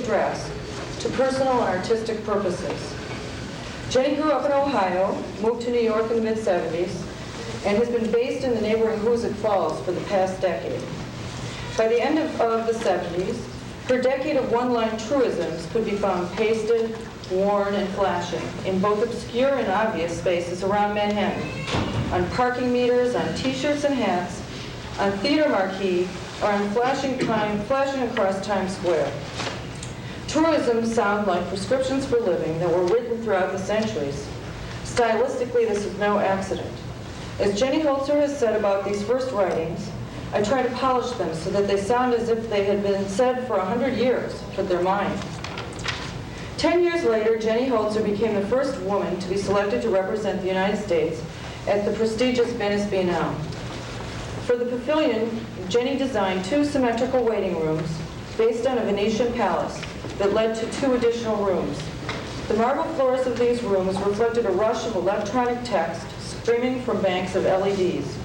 dress to personal and artistic purposes. Jenny grew up in Ohio, moved to New York in the mid-70s, and has been based in the neighboring Hoosick Falls for the past decade. By the end of the 70s, her decade of one-line truisms could be found pasted, worn, and flashing in both obscure and obvious spaces around Manhattan, on parking meters, on T-shirts and hats, on theater marquee, or on flashing across Times Square. Truisms sound like prescriptions for living that were written throughout the centuries. Stylistically, this is no accident. As Jenny Holzer has said about these first writings, I try to polish them so that they sound as if they had been said for 100 years, but they're mine. 10 years later, Jenny Holzer became the first woman to be selected to represent the United States at the prestigious Venice Biennale. For the pavilion, Jenny designed 2 symmetrical waiting rooms based on a Venetian palace that led to 2 additional rooms. The marble floors of these rooms reflected a rush of electronic text streaming from banks of LEDs,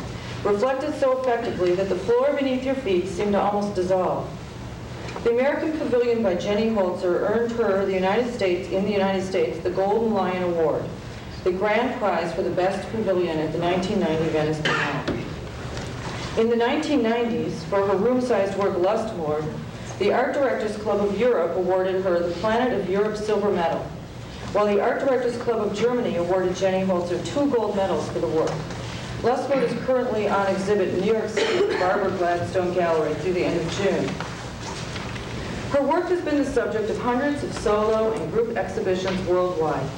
reflected so effectively that the floor beneath your feet seemed to almost dissolve. The American Pavilion by Jenny Holzer earned her in the United States the Golden Lion Award, the grand prize for the best pavilion at the 1990 Venice Biennale. In the 1990s, for her room-sized work Lust Award, the Art Directors Club of Europe awarded her the Planet of Europe Silver Medal, while the Art Directors Club of Germany awarded Jenny Holzer 2 gold medals for the work. Lust Award is currently on exhibit in New York City at the Barbara Gladstone Gallery through the end of June. Her work has been the subject of hundreds of solo and group exhibitions worldwide,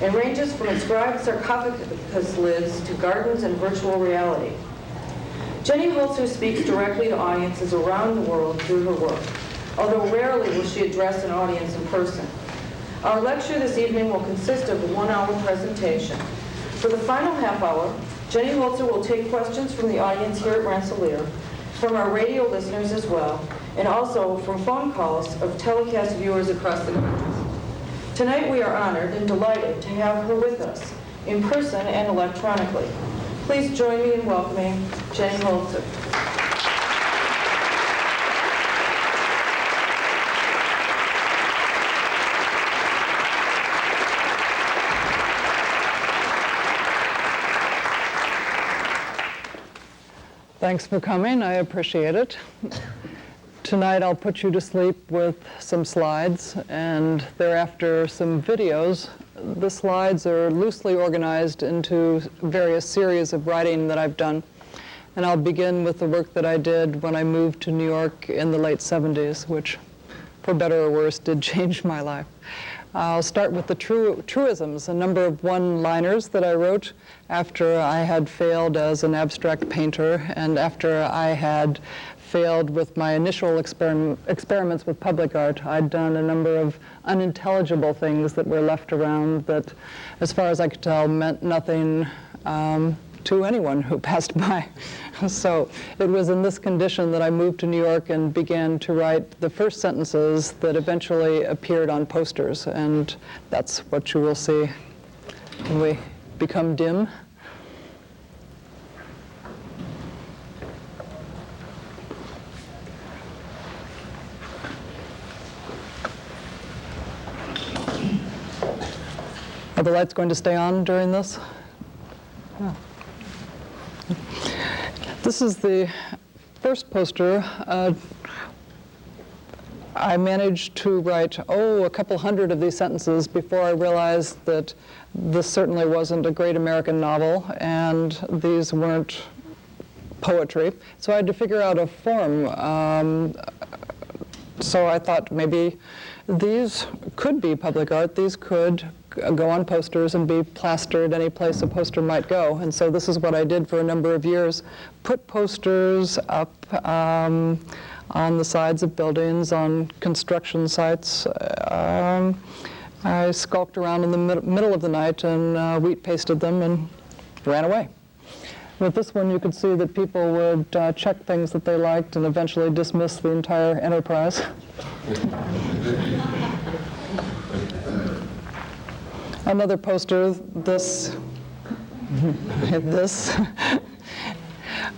and ranges from inscribed sarcophagus lids to gardens and virtual reality. Jenny Holzer speaks directly to audiences around the world through her work, although rarely will she address an audience in person. Our lecture this evening will consist of a 1-hour presentation. For the final half hour, Jenny Holzer will take questions from the audience here at Rensselaer, from our radio listeners as well, and also from phone calls of telecast viewers across the country. Tonight we are honored and delighted to have her with us, in person and electronically. Please join me in welcoming Jenny Holzer. Thanks for coming. I appreciate it. Tonight I'll put you to sleep with some slides and thereafter some videos. The slides are loosely organized into various series of writing that I've done. And I'll begin with the work that I did when I moved to New York in the late 70s, which, for better or worse, did change my life. I'll start with the truisms, a number of one-liners that I wrote after I had failed as an abstract painter and after I had failed with my initial experiments with public art. I'd done a number of unintelligible things that were left around that, as far as I could tell, meant nothing to anyone who passed by. So it was in this condition that I moved to New York and began to write the first sentences that eventually appeared on posters, and that's what you will see when we become dim. Are the lights going to stay on during this? Oh. This is the first poster. I managed to write, a couple hundred of these sentences before I realized that this certainly wasn't a great American novel, and these weren't poetry. So I had to figure out a form. So I thought maybe these could be public art. These could go on posters and be plastered any place a poster might go. And so this is what I did for a number of years. Put posters up on the sides of buildings, on construction sites. I skulked around in the middle of the night and wheat pasted them and ran away. With this one, you could see that people would check things that they liked and eventually dismiss the entire enterprise. Another poster, this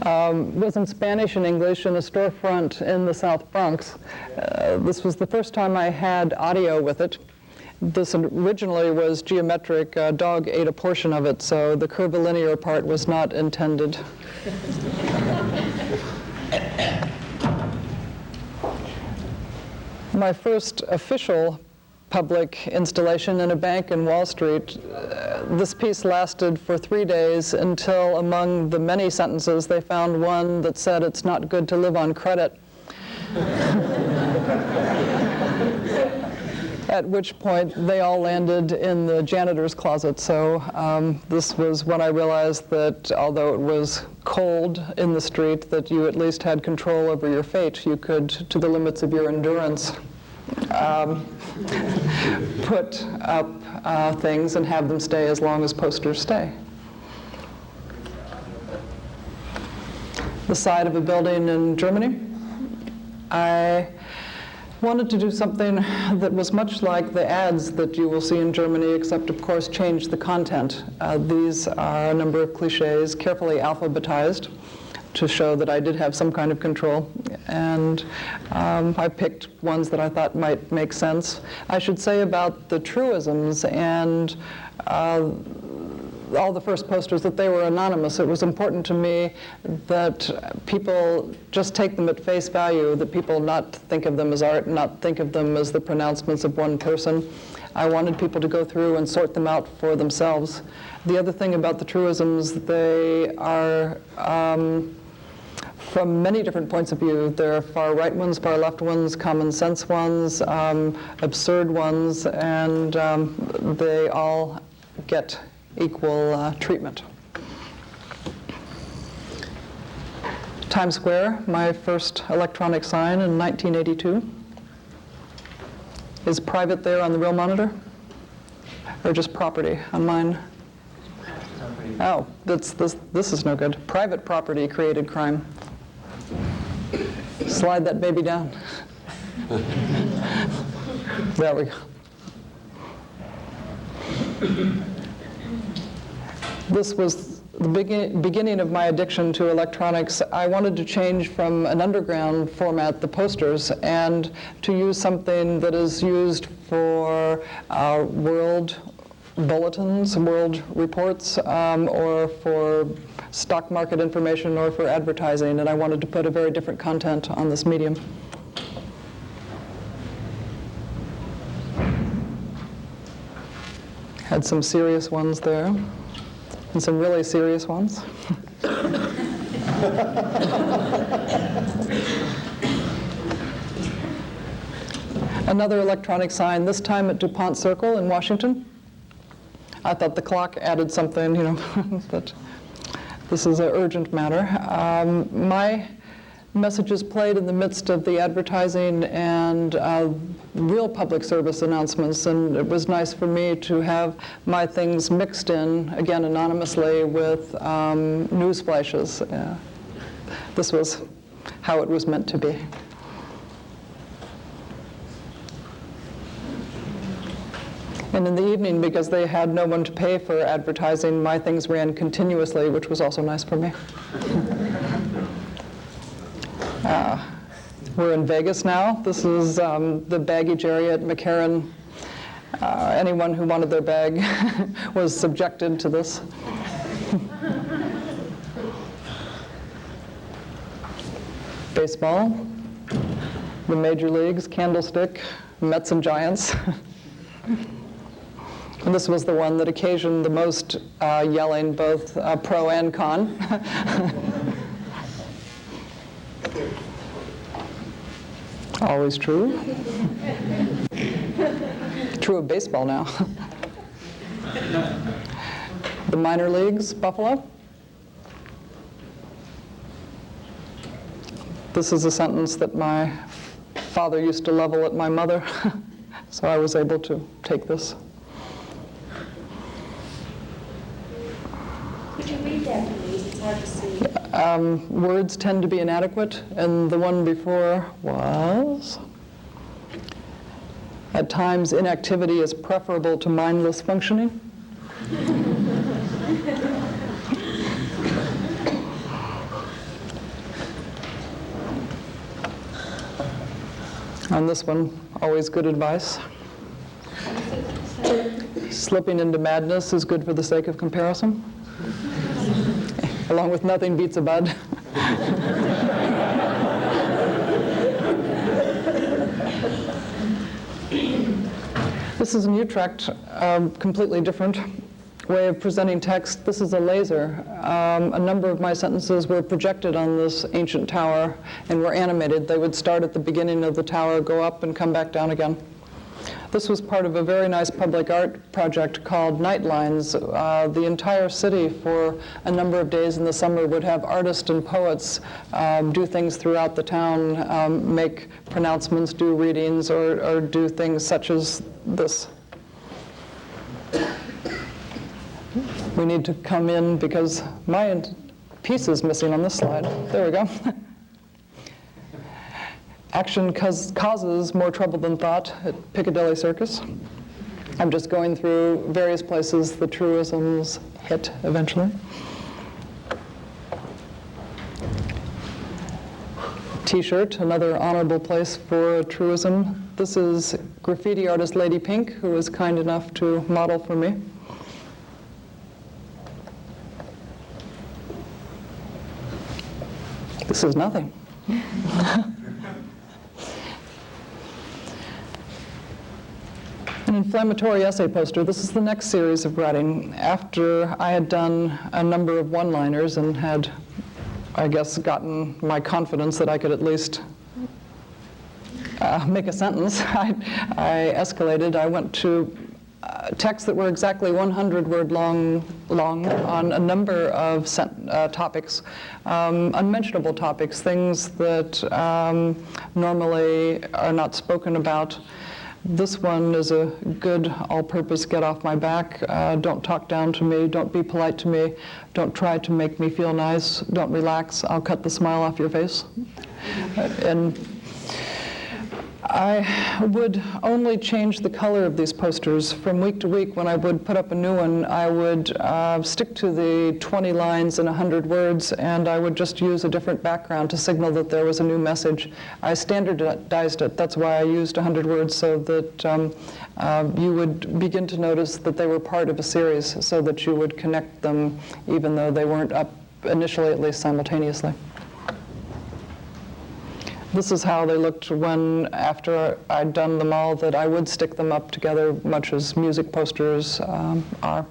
was in Spanish and English in a storefront in the South Bronx. This was the first time I had audio with it. This originally was geometric. A dog ate a portion of it, so the curvilinear part was not intended. My first official public installation in a bank in Wall Street, this piece lasted for 3 days until, among the many sentences, they found one that said it's not good to live on credit. At which point they all landed in the janitor's closet. So this was when I realized that although it was cold in the street, that you at least had control over your fate. You could, to the limits of your endurance, put up things and have them stay as long as posters stay. The side of a building in Germany. I wanted to do something that was much like the ads that you will see in Germany, except of course change the content. These are a number of cliches, carefully alphabetized, to show that I did have some kind of control. And I picked ones that I thought might make sense. I should say about the truisms and all the first posters that they were anonymous. It was important to me that people just take them at face value, that people not think of them as art, not think of them as the pronouncements of one person. I wanted people to go through and sort them out for themselves. The other thing about the truisms, they are from many different points of view. There are far right ones, far left ones, common sense ones, absurd ones, and they all get equal treatment. Times Square, my first electronic sign in 1982. Is private there on the real monitor? Or just property on mine? Oh, this is no good. Private property created crime. Slide that baby down. There we go. This was the beginning of my addiction to electronics. I wanted to change from an underground format, the posters, and to use something that is used for world bulletins, world reports, or for stock market information, or for advertising. And I wanted to put a very different content on this medium. Had some serious ones there. And some really serious ones. Another electronic sign, this time at DuPont Circle in Washington. I thought the clock added something, that this is an urgent matter. My messages played in the midst of the advertising and real public service announcements, and it was nice for me to have my things mixed in, again anonymously, with news flashes. This was how it was meant to be. And in the evening, because they had no one to pay for advertising, my things ran continuously, which was also nice for me. We're in Vegas now. This is the baggage area at McCarran. Anyone who wanted their bag was subjected to this. Baseball, the major leagues, candlestick, Mets and Giants. And this was the one that occasioned the most yelling, both pro and con. Always true. True of baseball now. The minor leagues, Buffalo. This is a sentence that my father used to level at my mother, so I was able to take this. Could you read that, please? It's hard to see. Words tend to be inadequate, and the one before was, at times inactivity is preferable to mindless functioning. On this one, always good advice. Slipping into madness is good for the sake of comparison. Along with nothing beats a bud. This is in Utrecht, completely different way of presenting text. This is a laser. A number of my sentences were projected on this ancient tower and were animated. They would start at the beginning of the tower, go up, and come back down again. This was part of a very nice public art project called Nightlines. The entire city for a number of days in the summer would have artists and poets do things throughout the town, make pronouncements, do readings, or do things such as this. We need to come in because my piece is missing on this slide. There we go. Action causes more trouble than thought at Piccadilly Circus. I'm just going through various places the truisms hit eventually. T-shirt, another honorable place for a truism. This is graffiti artist Lady Pink, who was kind enough to model for me. This is nothing. An inflammatory essay poster. This is the next series of writing. After I had done a number of one-liners and had, I guess, gotten my confidence that I could at least make a sentence, I escalated. I went to texts that were exactly 100 word long on a number of topics, unmentionable topics, things that normally are not spoken about. This one is a good all-purpose get off my back. Don't talk down to me. Don't be polite to me. Don't try to make me feel nice. Don't relax. I'll cut the smile off your face. And I would only change the color of these posters from week to week. When I would put up a new one, I would stick to the 20 lines and 100 words, and I would just use a different background to signal that there was a new message. I standardized it. That's why I used 100 words, so that you would begin to notice that they were part of a series, so that you would connect them even though they weren't up initially, at least simultaneously. This is how they looked after I'd done them all, that I would stick them up together, much as music posters are.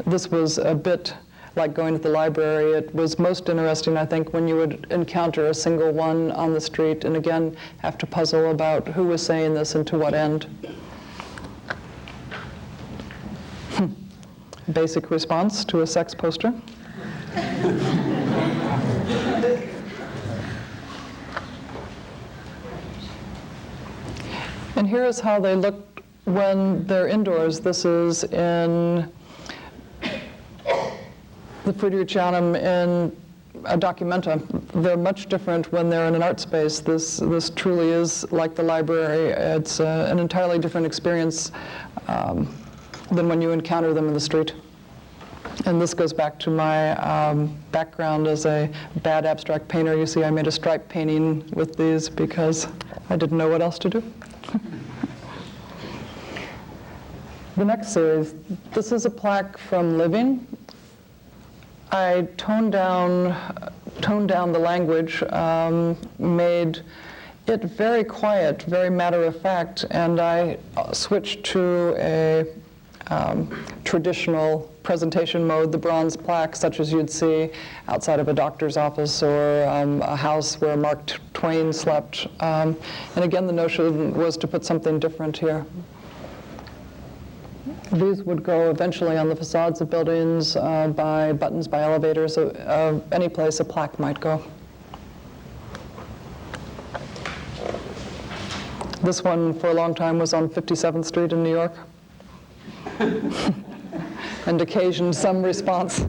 This was a bit like going to the library. It was most interesting, I think, when you would encounter a single one on the street, and again, have to puzzle about who was saying this and to what end. Basic response to a sex poster. And here is how they look when they're indoors. This is in the Friedrichianum in a Documenta. They're much different when they're in an art space. This truly is like the library. It's an entirely different experience than when you encounter them in the street. And this goes back to my background as a bad abstract painter. You see, I made a stripe painting with these because I didn't know what else to do. The next series, this is a plaque from Living. I toned down the language, made it very quiet, very matter-of-fact, and I switched to a traditional presentation mode, the bronze plaque, such as you'd see outside of a doctor's office or a house where Mark Twain slept. And again, the notion was to put something different here. These would go eventually on the facades of buildings, by buttons, by elevators, any place a plaque might go. This one, for a long time, was on 57th Street in New York. And occasioned some response.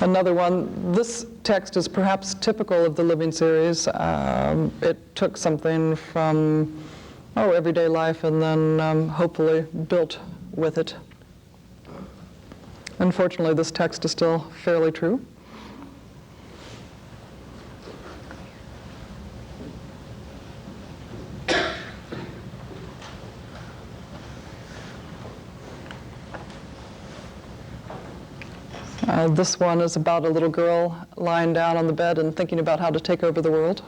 Another one, this text is perhaps typical of the Living series. It took something from everyday life and then hopefully built with it. Unfortunately, this text is still fairly true. This one is about a little girl lying down on the bed and thinking about how to take over the world.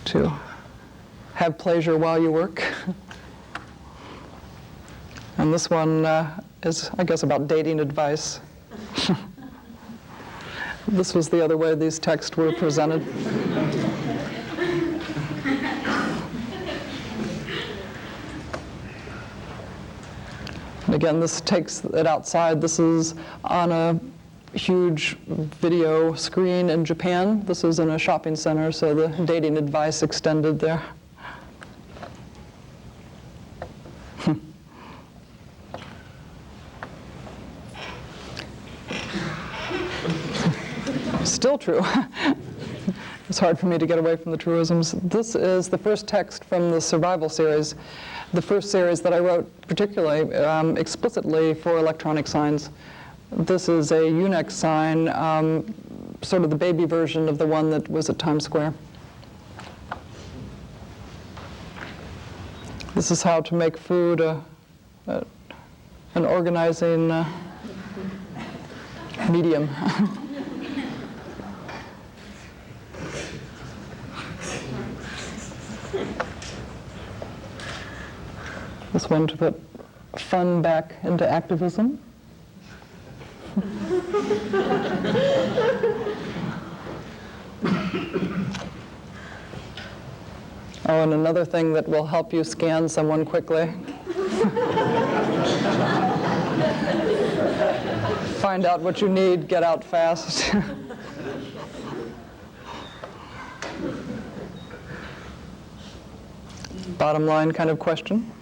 To have pleasure while you work. And this one is, I guess, about dating advice. This was the other way these texts were presented. And again, this takes it outside. This is on a huge video screen in Japan. This is in a shopping center, so the dating advice extended there. Still true. It's hard for me to get away from the truisms. This is the first text from the Survival series, the first series that I wrote particularly explicitly for electronic signs. This is a Unix sign, sort of the baby version of the one that was at Times Square. This is how to make food an organizing medium. This one to put fun back into activism. Oh, and another thing that will help you scan someone quickly. Find out what you need, get out fast. Bottom line kind of question.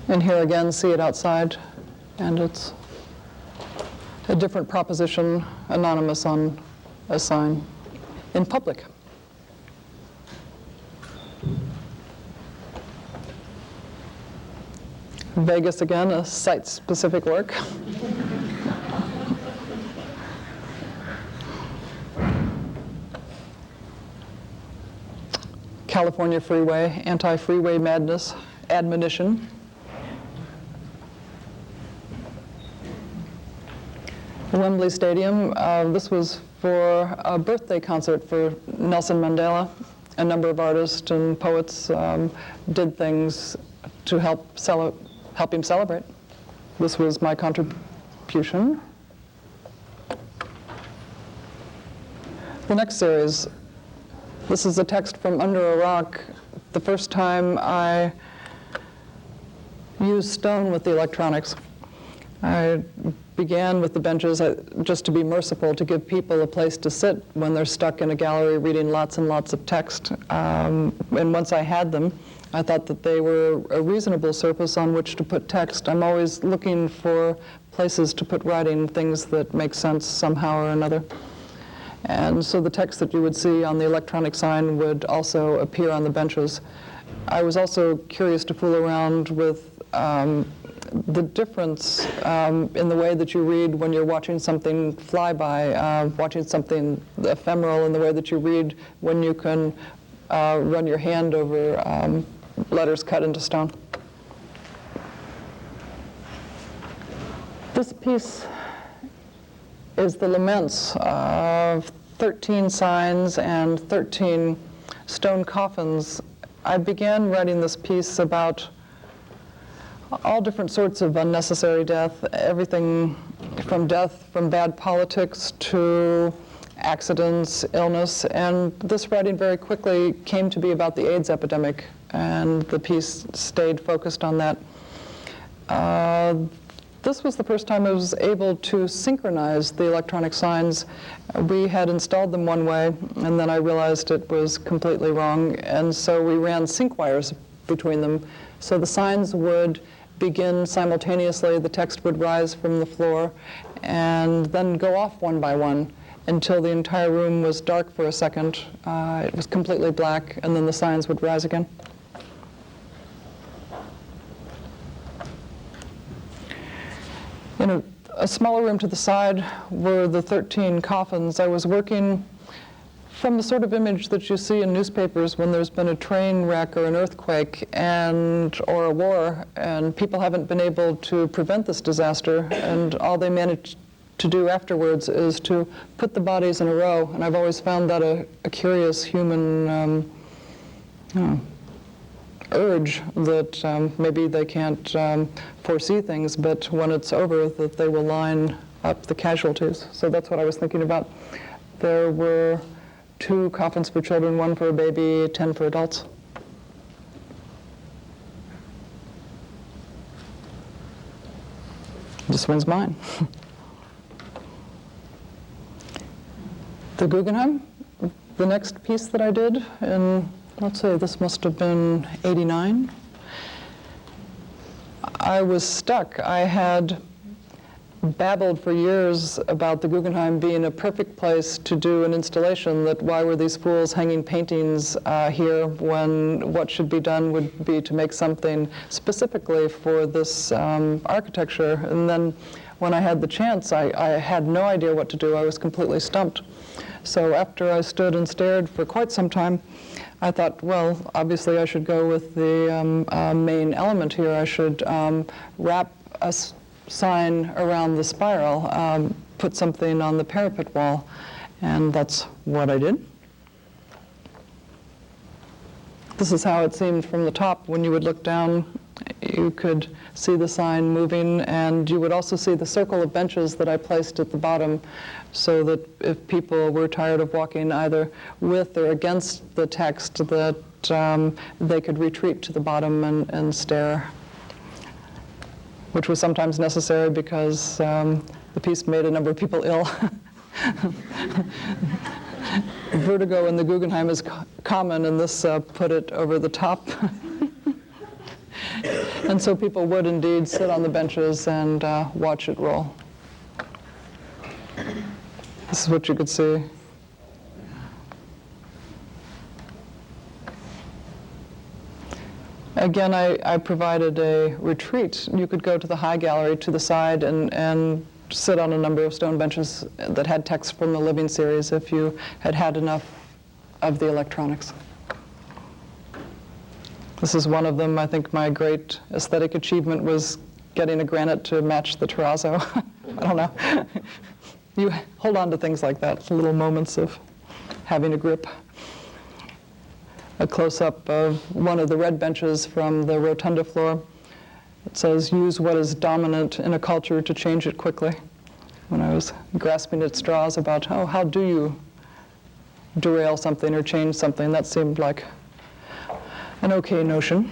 And here again, see it outside, and it's a different proposition, anonymous on a sign, in public. Vegas again, a site-specific work. California freeway, anti-freeway madness, admonition. Wembley Stadium, this was for a birthday concert for Nelson Mandela. A number of artists and poets did things to help him celebrate. This was my contribution. The next series, this is a text from Under a Rock. The first time I used stone with the electronics. I began with the benches just to be merciful, to give people a place to sit when they're stuck in a gallery reading lots and lots of text. And once I had them, I thought that they were a reasonable surface on which to put text. I'm always looking for places to put writing, things that make sense somehow or another. And so the text that you would see on the electronic sign would also appear on the benches. I was also curious to fool around with the difference in the way that you read when you're watching something fly by, watching something ephemeral, in the way that you read when you can run your hand over letters cut into stone. This piece is the laments of 13 signs and 13 stone coffins. I began writing this piece about all different sorts of unnecessary death, everything from death from bad politics to accidents, illness, and this writing very quickly came to be about the AIDS epidemic, and the piece stayed focused on that. This was the first time I was able to synchronize the electronic signs. We had installed them one way, and then I realized it was completely wrong, and so we ran sync wires between them. So the signs would begin simultaneously. The text would rise from the floor and then go off one by one until the entire room was dark for a second. It was completely black, and then the signs would rise again. In a smaller room to the side were the 13 coffins. I was working from the sort of image that you see in newspapers when there's been a train wreck or an earthquake or a war, and people haven't been able to prevent this disaster, and all they manage to do afterwards is to put the bodies in a row. And I've always found that a curious human urge that maybe they can't foresee things, but when it's over, that they will line up the casualties. So that's what I was thinking about. There were 2 coffins for children, 1 for a baby, 10 for adults. This one's mine. The Guggenheim, the next piece that I did in, let's say this must have been 89. I was stuck. I had babbled for years about the Guggenheim being a perfect place to do an installation, that why were these fools hanging paintings here when what should be done would be to make something specifically for this architecture. And then when I had the chance, I had no idea what to do. I was completely stumped. So after I stood and stared for quite some time, I thought, well, obviously I should go with the main element here. I should wrap a sign around the spiral, put something on the parapet wall, and that's what I did. This is how it seemed from the top. When you would look down, you could see the sign moving, and you would also see the circle of benches that I placed at the bottom, so that if people were tired of walking either with or against the text, that they could retreat to the bottom and stare, which was sometimes necessary because the piece made a number of people ill. Vertigo in the Guggenheim is common, and this put it over the top. And so people would indeed sit on the benches and watch it roll. This is what you could see. Again, I provided a retreat. You could go to the high gallery to the side and sit on a number of stone benches that had text from the Living series if you had had enough of the electronics. This is one of them. I think my great aesthetic achievement was getting a granite to match the terrazzo. I don't know. You hold on to things like that, little moments of having a grip. A close-up of one of the red benches from the rotunda floor. It says, use what is dominant in a culture to change it quickly. When I was grasping at straws about, oh, how do you derail something or change something, that seemed like an okay notion.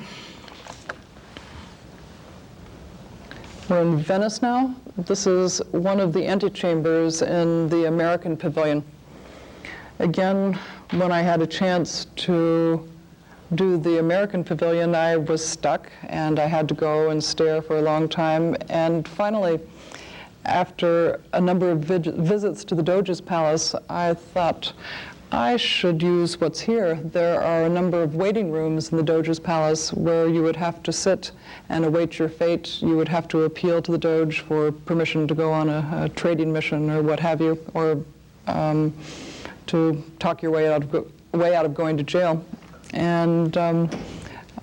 We're in Venice now. This is one of the antechambers in the American Pavilion. Again, when I had a chance to do the American Pavilion, I was stuck, and I had to go and stare for a long time. And finally, after a number of visits to the Doge's Palace, I thought, I should use what's here. There are a number of waiting rooms in the Doge's Palace where you would have to sit and await your fate. You would have to appeal to the Doge for permission to go on a trading mission or what have you, or to talk your way out of going to jail. And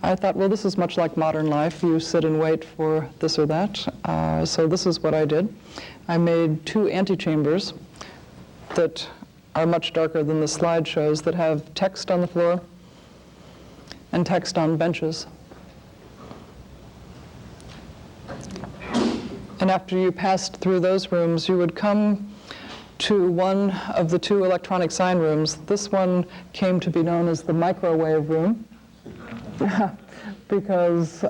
I thought, well, this is much like modern life. You sit and wait for this or that. So this is what I did. I made 2 antechambers that are much darker than the slide shows, that have text on the floor and text on benches. And after you passed through those rooms, you would come to one of the 2 electronic sign rooms. This one came to be known as the microwave room because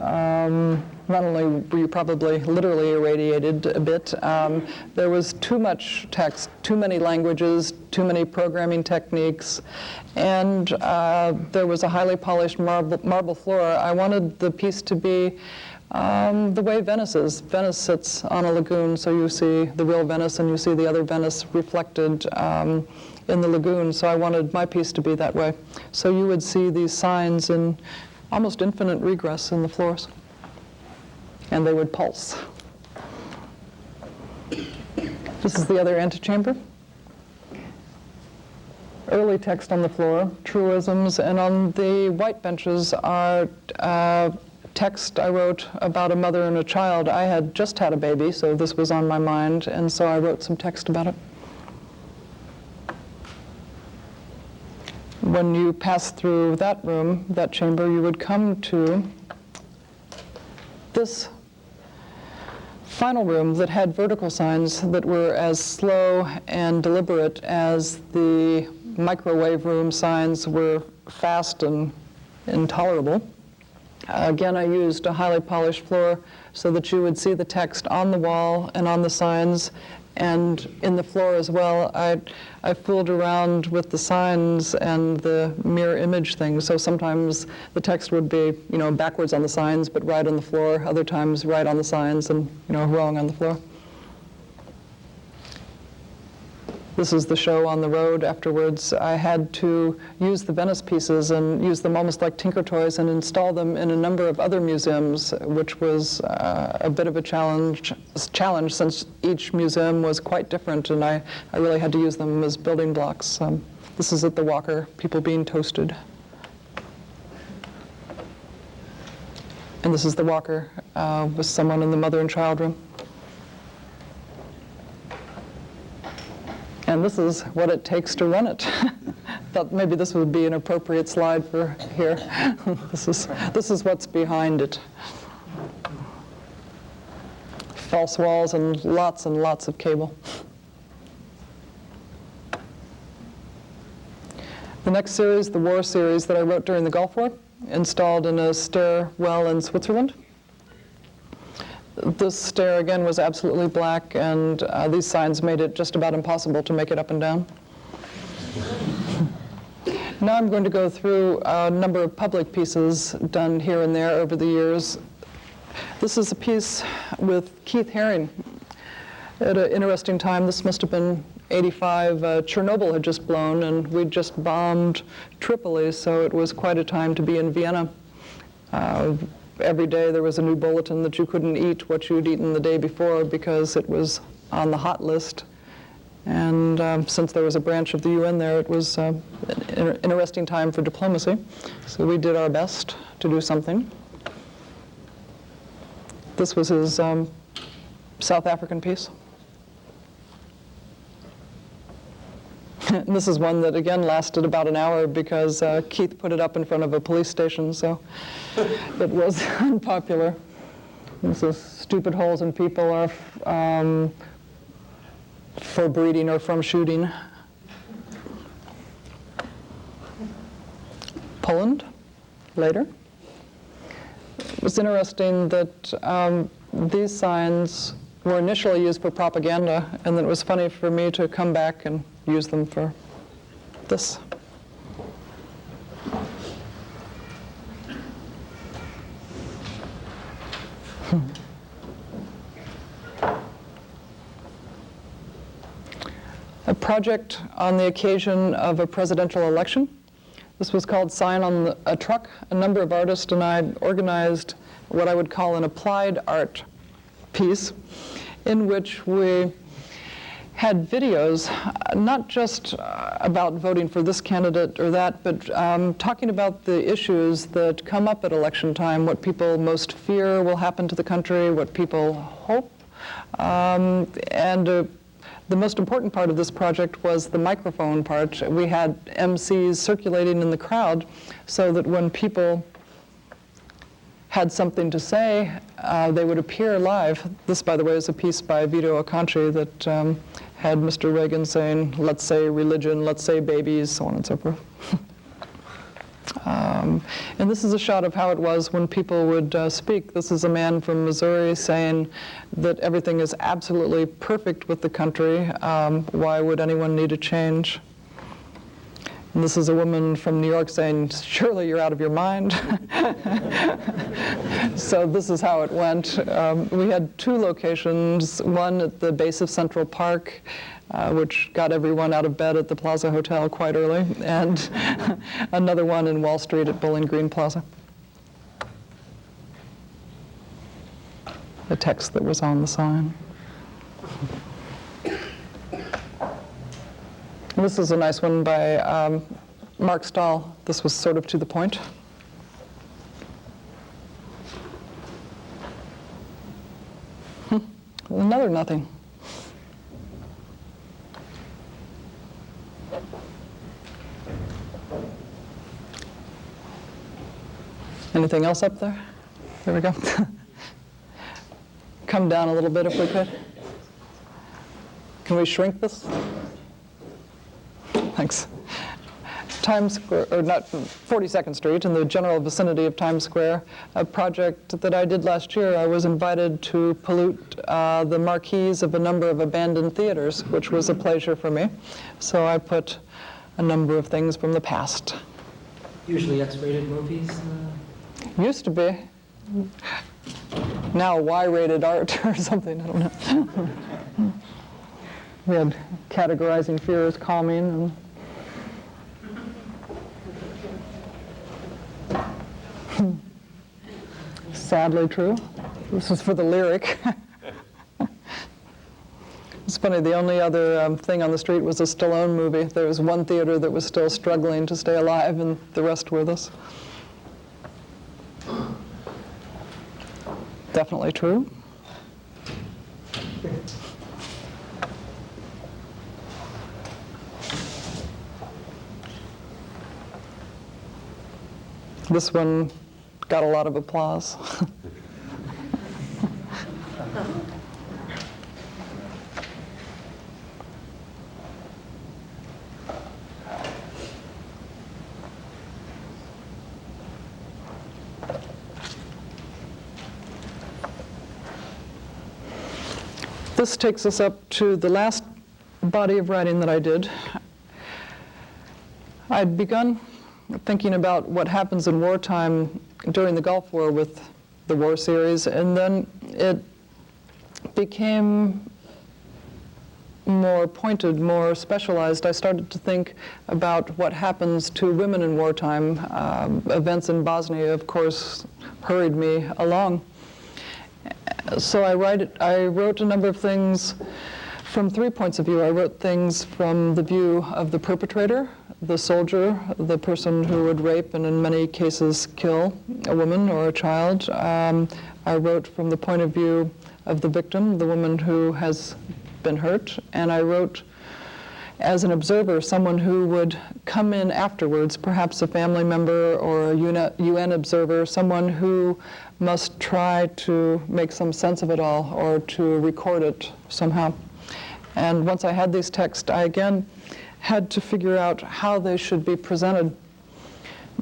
not only were you probably literally irradiated a bit, there was too much text, too many languages, too many programming techniques, and there was a highly polished marble floor. I wanted the piece to be The way Venice is. Venice sits on a lagoon, so you see the real Venice and you see the other Venice reflected in the lagoon. So I wanted my piece to be that way. So you would see these signs in almost infinite regress in the floors, and they would pulse. This is the other antechamber. Early text on the floor, truisms, and on the white benches are text I wrote about a mother and a child. I had just had a baby, so this was on my mind, and so I wrote some text about it. When you pass through that room, that chamber, you would come to this final room that had vertical signs that were as slow and deliberate as the microwave room signs were fast and intolerable. Again, I used a highly polished floor so that you would see the text on the wall and on the signs and in the floor as well. I fooled around with the signs and the mirror image thing. So sometimes the text would be, backwards on the signs, but right on the floor. Other times right on the signs and, wrong on the floor. This is the show on the road afterwards. I had to use the Venice pieces and use them almost like Tinker Toys and install them in a number of other museums, which was a bit of a challenge since each museum was quite different, and I really had to use them as building blocks. This is at the Walker, people being toasted. And this is the Walker with someone in the mother and child room. And this is what it takes to run it. Thought maybe this would be an appropriate slide for here. This is what's behind it. False walls and lots of cable. The next series, the war series that I wrote during the Gulf War, installed in a stairwell in Switzerland. This stair, again, was absolutely black, and these signs made it just about impossible to make it up and down. Now I'm going to go through a number of public pieces done here and there over the years. This is a piece with Keith Haring. At an interesting time, this must have been 85, Chernobyl had just blown, and we'd just bombed Tripoli, so it was quite a time to be in Vienna. Every day there was a new bulletin that you couldn't eat what you'd eaten the day before because it was on the hot list. And since there was a branch of the UN there, it was an interesting time for diplomacy. So we did our best to do something. This was his South African piece. And this is one that, again, lasted about an hour because Keith put it up in front of a police station, so it was unpopular. This is stupid holes in people are for breeding or from shooting. Poland, later. It was interesting that these signs were initially used for propaganda, and then it was funny for me to come back and use them for this. A project on the occasion of a presidential election. This was called Sign on a Truck. A number of artists and I organized what I would call an applied art piece in which we had videos, not just about voting for this candidate or that, but talking about the issues that come up at election time, what people most fear will happen to the country, what people hope. The most important part of this project was the microphone part. We had MCs circulating in the crowd so that when people had something to say, they would appear live. This, by the way, is a piece by Vito Acconci that had Mr. Reagan saying, let's say religion, let's say babies, so on and so forth. And this is a shot of how it was when people would speak. This is a man from Missouri saying that everything is absolutely perfect with the country. Why would anyone need a change? And this is a woman from New York saying, "Surely you're out of your mind." So this is how it went. We had two locations, one at the base of Central Park, which got everyone out of bed at the Plaza Hotel quite early, and another one in Wall Street at Bowling Green Plaza. The text that was on the sign. This is a nice one by Mark Stahl. This was sort of to the point. Another nothing. Anything else up there? There we go. Come down a little bit if we could. Can we shrink this? Thanks. Times Square, or not, 42nd Street, in the general vicinity of Times Square, a project that I did last year. I was invited to pollute the marquees of a number of abandoned theaters, which was a pleasure for me. So I put a number of things from the past. Usually X-rated movies? Used to be. Now Y-rated art or something, I don't know. We had categorizing fear as calming. And sadly true. This is for the lyric. It's funny, the only other thing on the street was a Stallone movie. There was one theater that was still struggling to stay alive, and the rest were this. Definitely true. This one got a lot of applause. This takes us up to the last body of writing that I did. I'd begun thinking about what happens in wartime during the Gulf War with the war series, and then it became more pointed, more specialized. I started to think about what happens to women in wartime. Events in Bosnia, of course, hurried me along. So I wrote a number of things from 3 points of view. I wrote things from the view of the perpetrator, the soldier, the person who would rape and in many cases kill a woman or a child. I wrote from the point of view of the victim, the woman who has been hurt, and I wrote as an observer, someone who would come in afterwards, perhaps a family member or a UN observer, someone who must try to make some sense of it all or to record it somehow. And once I had these texts, I again had to figure out how they should be presented.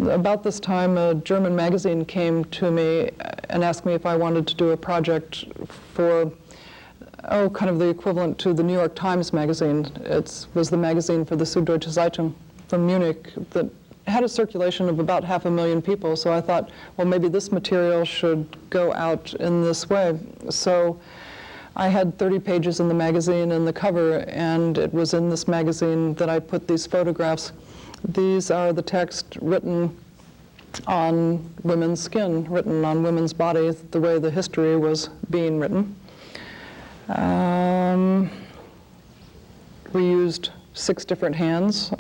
About this time, a German magazine came to me and asked me if I wanted to do a project for kind of the equivalent to the New York Times magazine. It was the magazine for the Süddeutsche Zeitung from Munich that had a circulation of about 500,000 people. So I thought, well, maybe this material should go out in this way. So I had 30 pages in the magazine and the cover, and it was in this magazine that I put these photographs. These are the text written on women's skin, written on women's bodies, the way the history was being written. We used 6 different hands.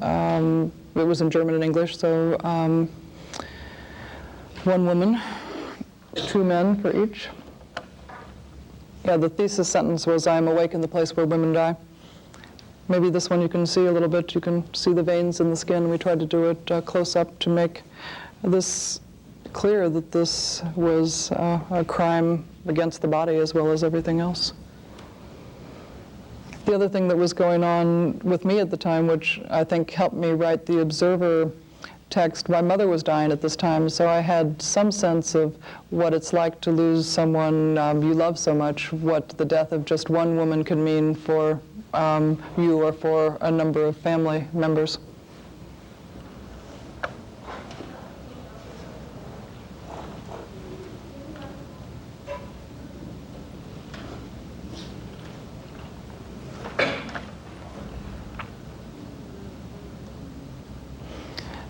It was in German and English, so 1 woman, 2 men for each. Yeah, the thesis sentence was, "I am awake in the place where women die." Maybe this one you can see a little bit. You can see the veins in the skin. We tried to do it close up to make this clear that this was a crime against the body as well as everything else. The other thing that was going on with me at the time, which I think helped me write the Observer text, my mother was dying at this time, so I had some sense of what it's like to lose someone you love so much, what the death of just one woman could mean for you or for a number of family members.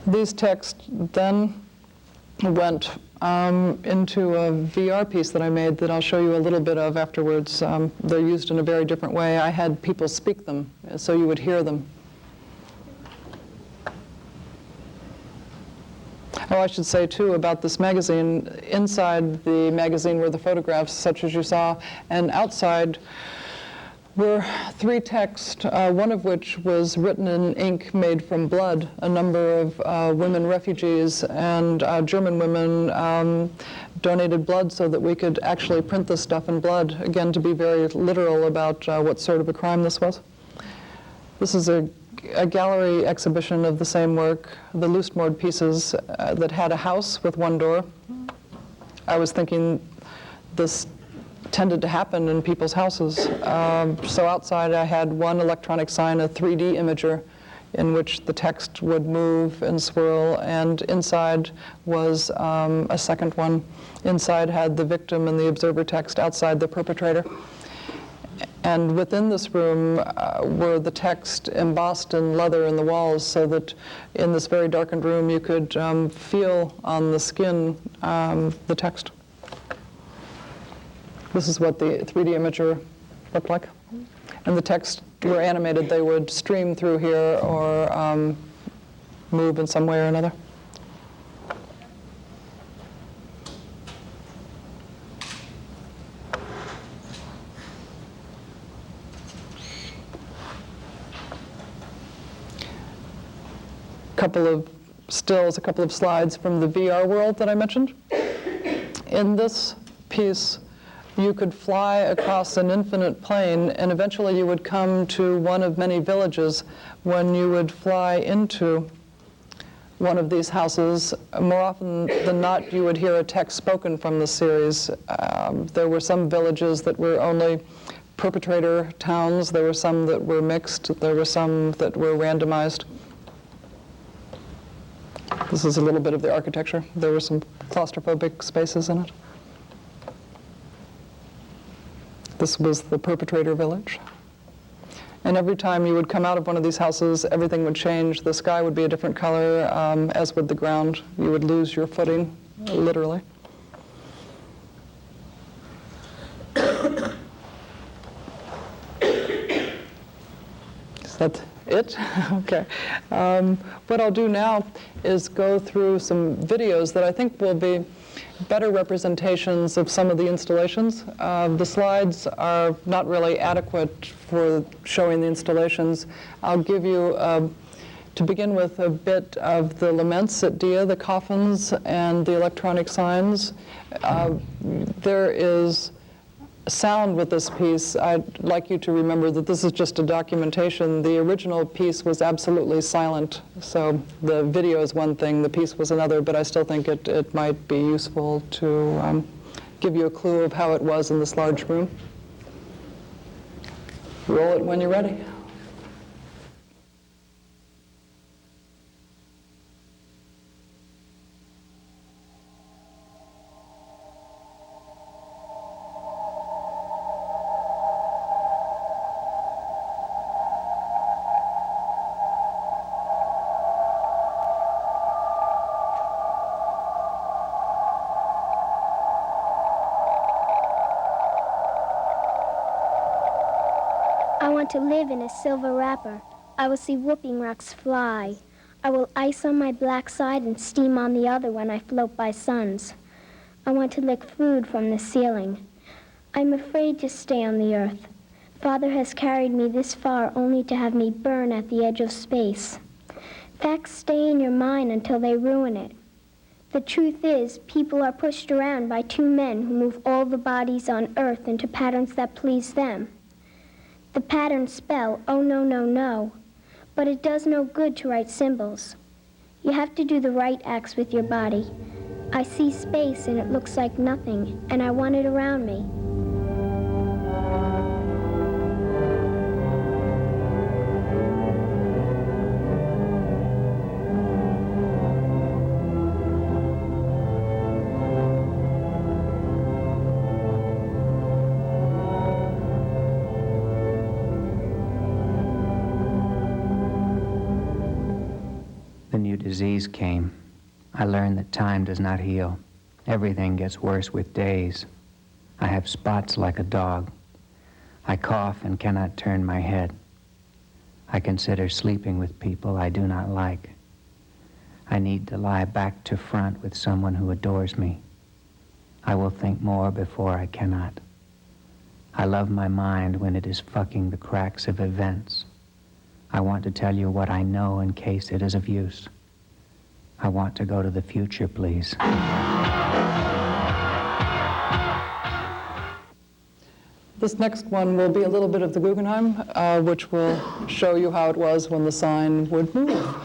These texts then went into a VR piece that I made that I'll show you a little bit of afterwards. They're used in a very different way. I had people speak them so you would hear them. Oh, I should say, too, about this magazine, inside the magazine were the photographs, such as you saw, and outside were 3 texts, one of which was written in ink made from blood. A number of women refugees and German women donated blood so that we could actually print this stuff in blood, again, to be very literal about what sort of a crime this was. This is a gallery exhibition of the same work, the Lustmord pieces that had a house with 1 door. I was thinking this tended to happen in people's houses. So outside I had 1 electronic sign, a 3D imager, in which the text would move and swirl, and inside was a second one. Inside had the victim and the observer text, outside the perpetrator. And within this room were the text embossed in leather in the walls, so that in this very darkened room you could feel on the skin the text. This is what the 3D imager looked like. And the texts were animated. They would stream through here or move in some way or another. Couple of stills, a couple of slides from the VR world that I mentioned. In this piece, you could fly across an infinite plane, and eventually you would come to one of many villages. When you would fly into one of these houses, more often than not, you would hear a text spoken from the series. There were some villages that were only perpetrator towns. There were some that were mixed. There were some that were randomized. This is a little bit of the architecture. There were some claustrophobic spaces in it. This was the perpetrator village. And every time you would come out of one of these houses, everything would change. The sky would be a different color, as would the ground. You would lose your footing, literally. Is that it? Okay. What I'll do now is go through some videos that I think will be better representations of some of the installations. The slides are not really adequate for showing the installations. I'll give you, to begin with, a bit of the laments at Dia, the coffins, and the electronic signs. There is sound with this piece. I'd like you to remember that this is just a documentation. The original piece was absolutely silent, so the video is one thing, the piece was another, but I still think it might be useful to give you a clue of how it was in this large room. Roll it when you're ready. To live in a silver wrapper. I will see whooping rocks fly. I will ice on my black side and steam on the other when I float by suns. I want to lick food from the ceiling. I'm afraid to stay on the earth. Father has carried me this far only to have me burn at the edge of space. Facts stay in your mind until they ruin it. The truth is, people are pushed around by 2 men who move all the bodies on earth into patterns that please them. The patterns spell, oh no, no, no, but it does no good to write symbols. You have to do the right acts with your body. I see space and it looks like nothing, and I want it around me. disease came, I learned that time does not heal. Everything gets worse with days. I have spots like a dog. I cough and cannot turn my head. I consider sleeping with people I do not like. I need to lie back to front with someone who adores me. I will think more before I cannot. I love my mind when it is fucking the cracks of events. I want to tell you what I know in case it is of use. I want to go to the future, please. This next one will be a little bit of the Guggenheim, which will show you how it was when the sign would move.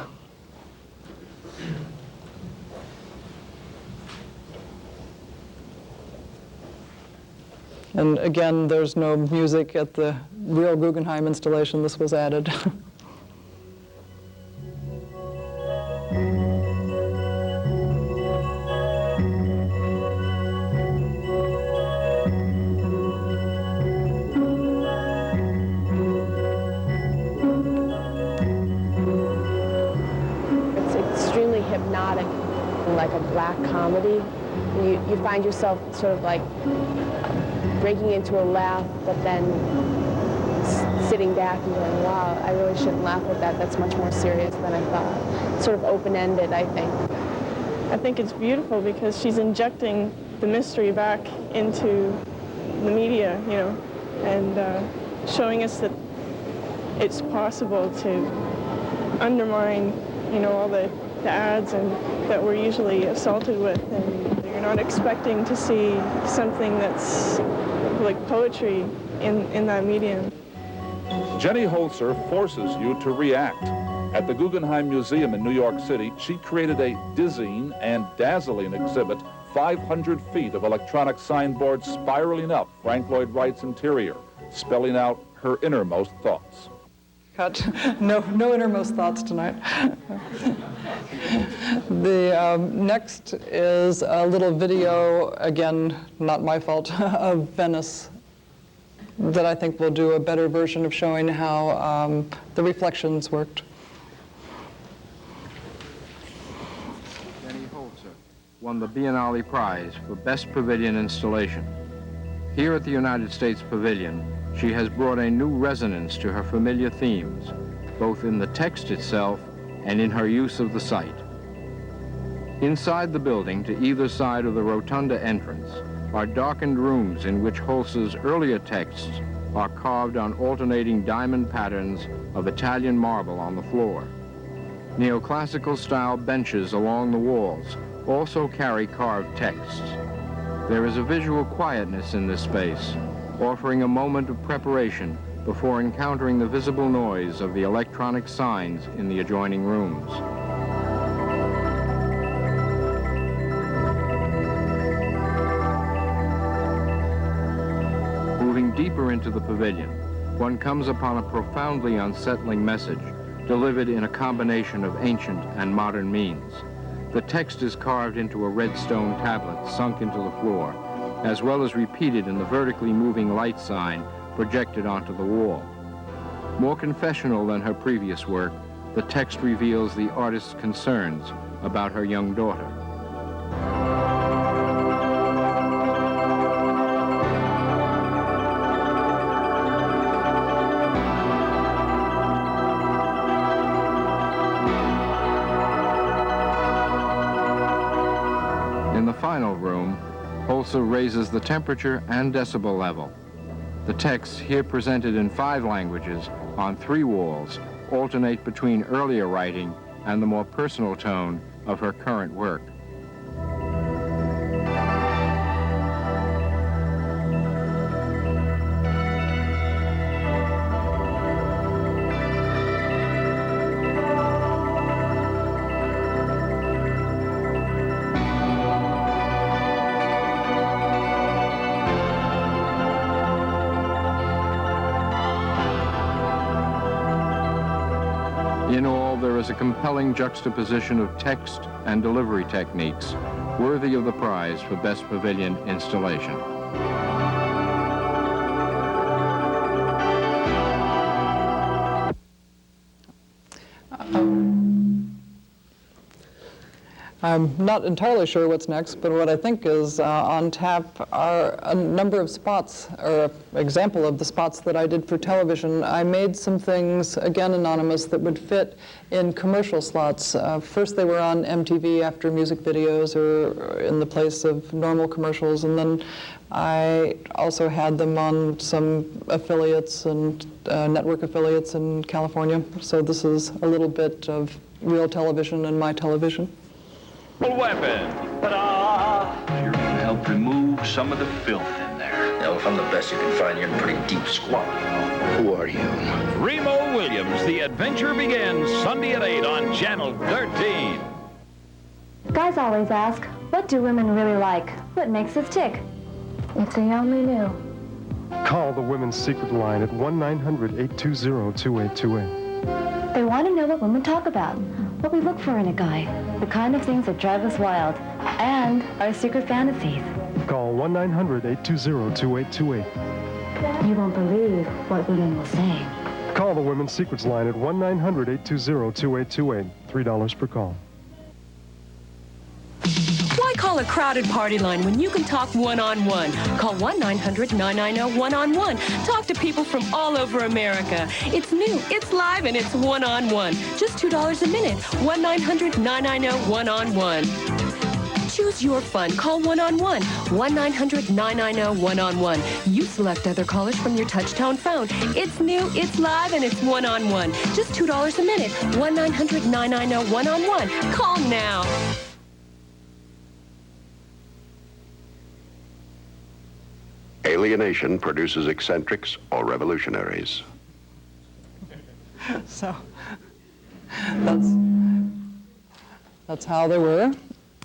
And again, there's no music at the real Guggenheim installation. This was added. It's extremely hypnotic, like a black comedy. You find yourself sort of like breaking into a laugh, but then sitting back and going, wow, I really shouldn't laugh at that. That's much more serious than I thought. Sort of open-ended, I think. I think it's beautiful because she's injecting the mystery back into the media, you know, and showing us that it's possible to undermine, you know, all the ads and that we're usually assaulted with, and you're not expecting to see something that's like poetry in that medium. Jenny Holzer forces you to react. At the Guggenheim Museum in New York City, she created a dizzying and dazzling exhibit, 500 feet of electronic signboards spiraling up Frank Lloyd Wright's interior, spelling out her innermost thoughts. Cut. No innermost thoughts tonight. The next is a little video, again, not my fault, of Venice, that I think will do a better version of showing how the reflections worked. Jenny Holzer won the Biennale Prize for Best Pavilion Installation. Here at the United States Pavilion, she has brought a new resonance to her familiar themes, both in the text itself and in her use of the site. Inside the building, to either side of the rotunda entrance, are darkened rooms in which Holzer's earlier texts are carved on alternating diamond patterns of Italian marble on the floor. Neoclassical-style benches along the walls also carry carved texts. There is a visual quietness in this space, offering a moment of preparation before encountering the visible noise of the electronic signs in the adjoining rooms. Moving deeper into the pavilion, one comes upon a profoundly unsettling message delivered in a combination of ancient and modern means. The text is carved into a red stone tablet sunk into the floor, as well as repeated in the vertically moving light sign projected onto the wall. More confessional than her previous work, the text reveals the artist's concerns about her young daughter. In the final room, Holzer raises the temperature and decibel level. The texts, here presented in 5 languages on 3 walls, alternate between earlier writing and the more personal tone of her current work. In all, there is a compelling juxtaposition of text and delivery techniques worthy of the prize for Best Pavilion Installation. I'm not entirely sure what's next, but what I think is on tap are a number of spots, or an example of the spots that I did for television. I made some things, again anonymous, that would fit in commercial slots. First they were on MTV after music videos or in the place of normal commercials, and then I also had them on some affiliates and network affiliates in California. So this is a little bit of real television and my television. A weapon. Ta-da! You're going to help remove some of the filth in there. Now, if I'm the best you can find, you're in a pretty deep squat. Who are you? Remo Williams. The adventure begins Sunday at 8 on Channel 13. Guys always ask, what do women really like? What makes us tick? If they only knew. Call the Women's Secret Line at 1-900-820-2828. They want to know what women talk about, what we look for in a guy, the kind of things that drive us wild, and our secret fantasies. Call 1-900-820-2828. You won't believe what women will say. Call the Women's Secrets Line at 1-900-820-2828. $3 per call. Why call a crowded party line when you can talk one-on-one? Call 1-900-990-1-on-1. Talk to people from all over America. It's new, it's live, and it's one-on-one. Just $2 a minute. 1-900-990-1-on-1. Choose your fun. Call one-on-one. 1-900-990-1-on-1. You select other callers from your touch-tone phone. It's new, it's live, and it's one-on-one. Just $2 a minute. 1-900-990-1-on-1. Call now. Alienation produces eccentrics or revolutionaries. So that's how they were.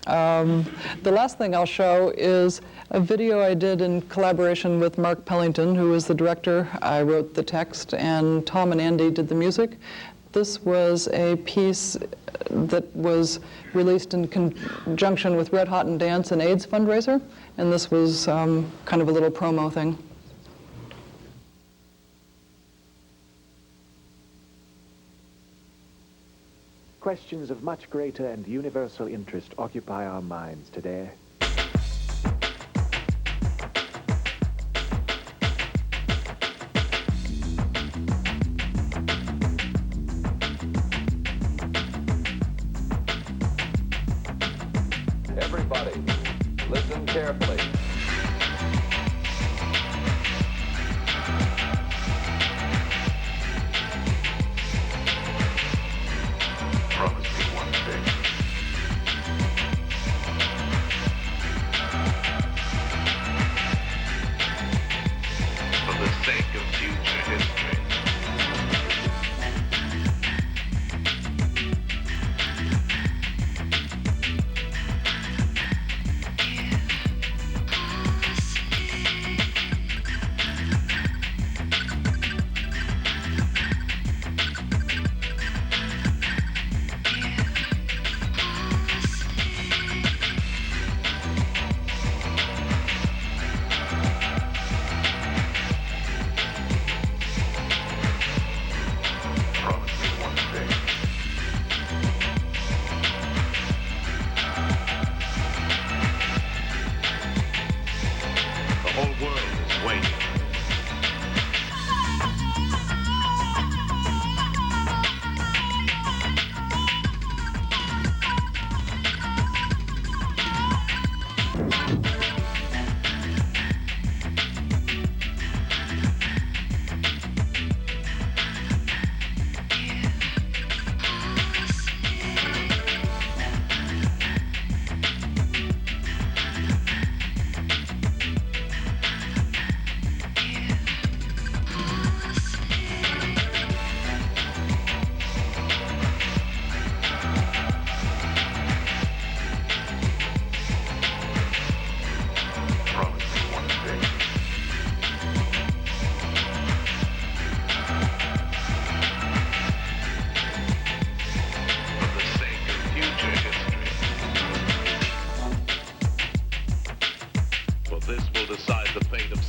The last thing I'll show is a video I did in collaboration with Mark Pellington, who was the director. I wrote the text, and Tom and Andy did the music. This was a piece that was released in conjunction with Red Hot and Dance and AIDS fundraiser, and this was kind of a little promo thing. Questions of much greater and universal interest occupy our minds today. Everybody, listen carefully. Promise me one thing. For the sake of future history.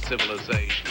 Civilization.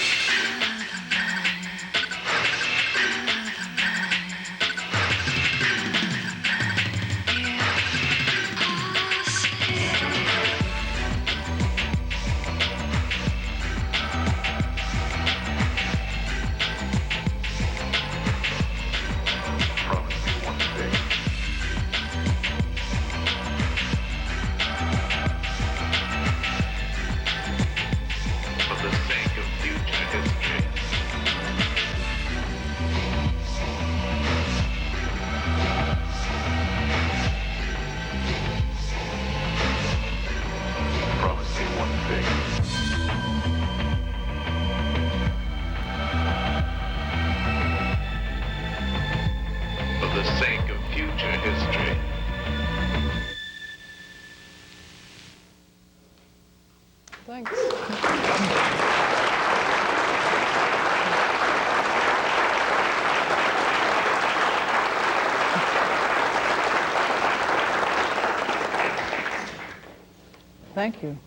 Thank you.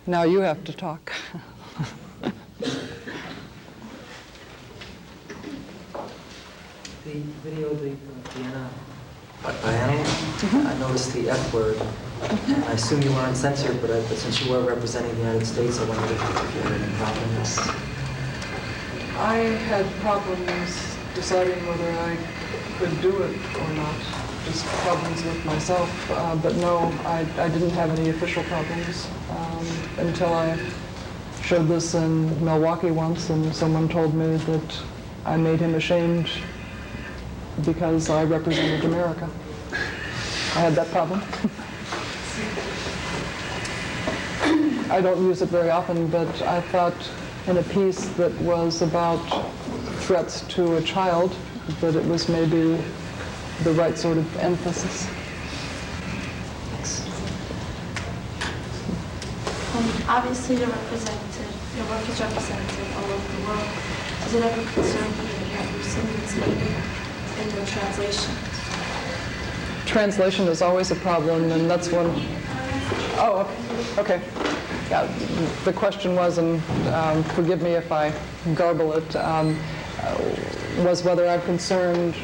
Now you have to talk. The video of the Vienna biennial, I noticed the F word. And I assume you weren't censored, but since you were representing the United States, I wondered if you had any problems. I had problems deciding whether I could do it or not. Just problems with myself. But no, I didn't have any official problems until I showed this in Milwaukee once, and someone told me that I made him ashamed because I represented America. I had that problem. I don't use it very often, but I thought in a piece that was about threats to a child that it was maybe the right sort of emphasis. Obviously, your work is represented all over the world. Does it ever concern you that you have loose ends maybe in your translation? Translation is always a problem, and that's one. Oh, okay. Yeah, the question was, and forgive me if I garble it, was whether I'm concerned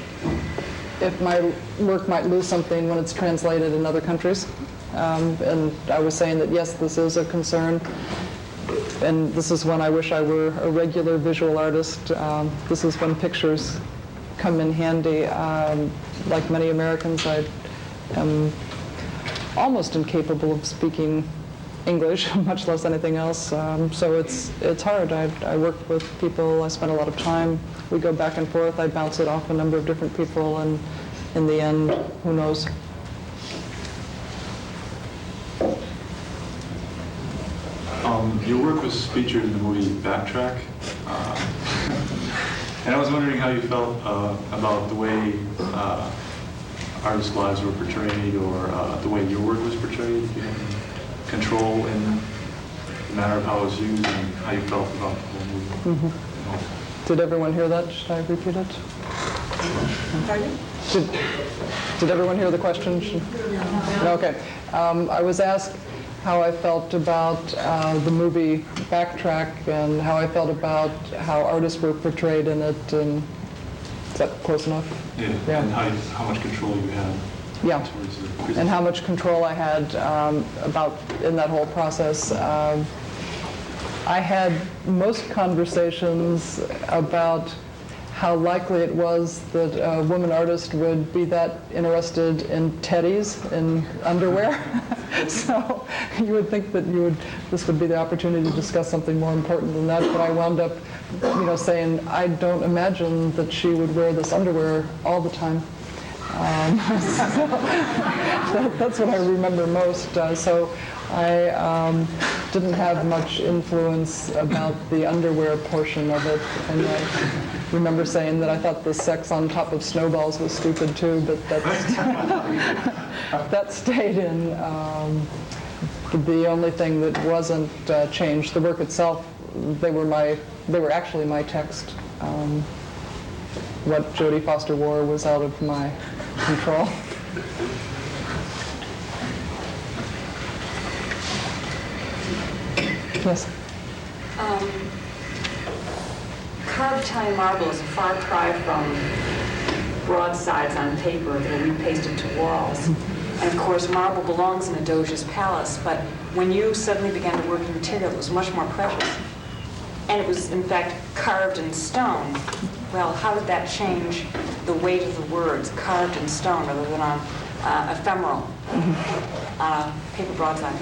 if my work might lose something when it's translated in other countries. And I was saying that yes, this is a concern. And this is when I wish I were a regular visual artist. This is when pictures come in handy. Like many Americans, I am almost incapable of speaking English, much less anything else. So it's hard. I work with people. I spend a lot of time. We go back and forth. I bounce it off a number of different people, and in the end, who knows? Your work was featured in the movie Backtrack, and I was wondering how you felt about the way artists' lives were portrayed, or the way your work was portrayed. If you had any control in the manner of how it was used, and how you felt about the whole movie. Mm-hmm. Did everyone hear that? Should I repeat it? Pardon? Did everyone hear the question? No, okay. I was asked how I felt about the movie Backtrack, and how I felt about how artists were portrayed in it. And is that close enough? Yeah. And how much control you had. Yeah. And how much control I had about in that whole process. I had most conversations about how likely it was that a woman artist would be that interested in teddies in underwear. So you would think that this would be the opportunity to discuss something more important than that, but I wound up, saying I don't imagine that she would wear this underwear all the time. So that's what I remember most. So I didn't have much influence about the underwear portion of it, and I remember saying that I thought the sex on top of snowballs was stupid too, but that stayed in. The only thing that wasn't changed, the work itself, they were actually my text. What Jodie Foster wore was out of my control. Yes? Carved Italian marble is a far cry from broadsides on paper that are repasted to walls. And of course, marble belongs in a Doge's palace, but when you suddenly began to work in material, it was much more precious. And it was, in fact, carved in stone. Well, how did that change the weight of the words, carved in stone, rather than on ephemeral, on a paper broadside?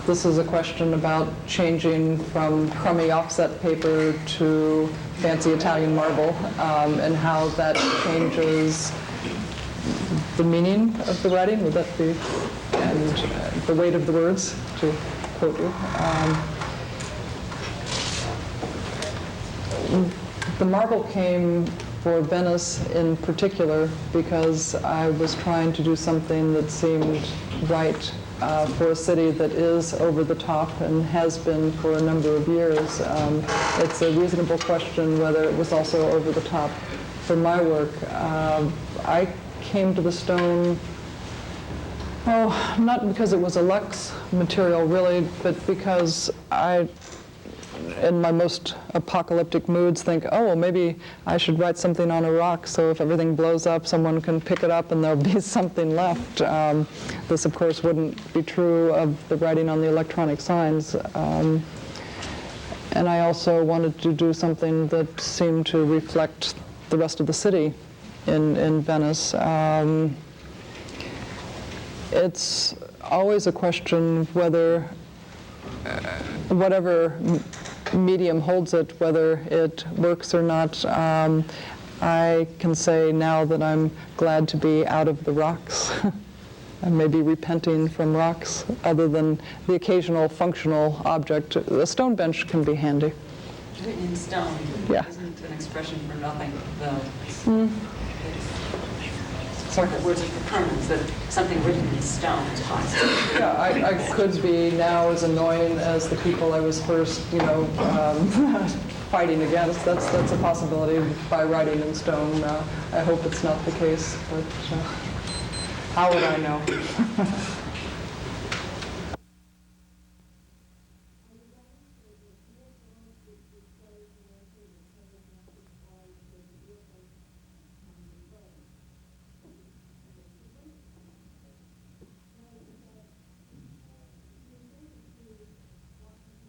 This is a question about changing from crummy offset paper to fancy Italian marble, and how that changes the meaning of the writing. Would that be, and the weight of the words, to quote you. The marble came for Venice in particular because I was trying to do something that seemed right for a city that is over the top and has been for a number of years. It's a reasonable question whether it was also over the top for my work. I came to the stone Oh, not because it was a Lux material, really, but because I, in my most apocalyptic moods, think, oh, well, maybe I should write something on a rock so if everything blows up, someone can pick it up and there'll be something left. This, of course, wouldn't be true of the writing on the electronic signs. And I also wanted to do something that seemed to reflect the rest of the city in Venice. It's always a question whether, whatever medium holds it, whether it works or not. I can say now that I'm glad to be out of the rocks. I may be repenting from rocks, other than the occasional functional object. A stone bench can be handy. Written in stone. Yeah. Isn't an expression for nothing, though. It's sort of words of permanence, that something written in stone is possible. Yeah, I could be now as annoying as the people I was first, fighting against. That's a possibility by writing in stone. I hope it's not the case, but how would I know?